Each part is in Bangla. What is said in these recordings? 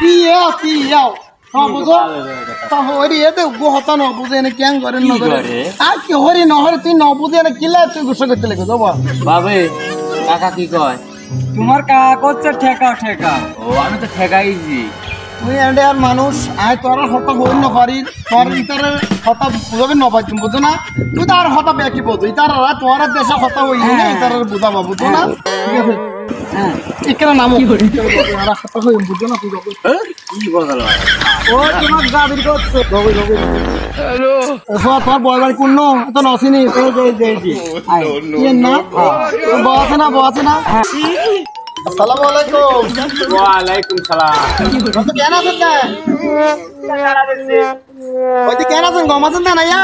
পিয়াও বুঝো তা হরি এতে গো হতা ন বুঝে এনে কেন করে ন আর কি হরি ন হরি তুই ন বুঝে এনে কিলা তুই গুছ করতে লাগে যাবা বাবে কাকা কি কয় তোমার কাকা করছে ঠেকা ও আমি তো ঠেকাইছি তুই এন্ডে আর মানুষ আয় তোর হতা হই ন পারি তোর ইতারে হতা বুঝাবে ন পাই তুমি বুঝো না তুই তো আর হতা বেকি বুঝো ইতার আর তোর দেশে হতা হই না ইতার বুঝাবা বুঝো না ঠিক আছে হ্যাঁ ইকরা নাম আর হতা হই বুঝো না তুই কি বলল ও তোমার গাবির করছে গগৈ হ্যালো তোর বয়বার কোন তো নসিনি তো দেইছি কি না বসে না আসসালামু আলাইকুম ওয়ালাইকুম সালাম তো কেন আছেন না ওইতে কেন আছেন গমাছেন না নাইয়া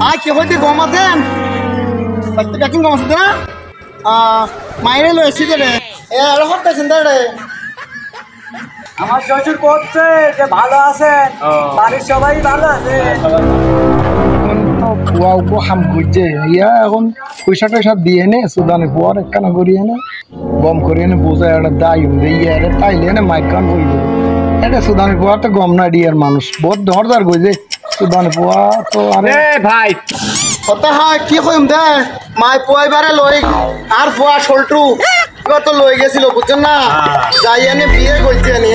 আয় কে হইতে গমাছেন বাচ্চা কাকিং গমাছেন না মাইরে লো এসি রে এ আর হটতেছেন রে আমার শ্বশুর করছে যে ভালো আছে বাড়ির সবাই ভালো আছে বুয়া উপ হাম গুজে ইয়া এখন পয়সা টয়সা দিয়ে নে সুদানে বুয়ার একখানা করিয়ে নে গম করিয়ে নে বোঝা একটা দায় উঠে ইয়া রে তাইলে নে মাইকান বই এটা সুদানে বুয়া তো গম না ডিয়ার মানুষ বহুত ধরদার গই যে সুদানে বুয়া তো আরে ভাই কথা হয় কি কইম দে মাই পুয়াইবারে লই আর বুয়া সল্টু তো লই গেছিল বুঝছেন না যাই এনে বিয়ে কইতে নি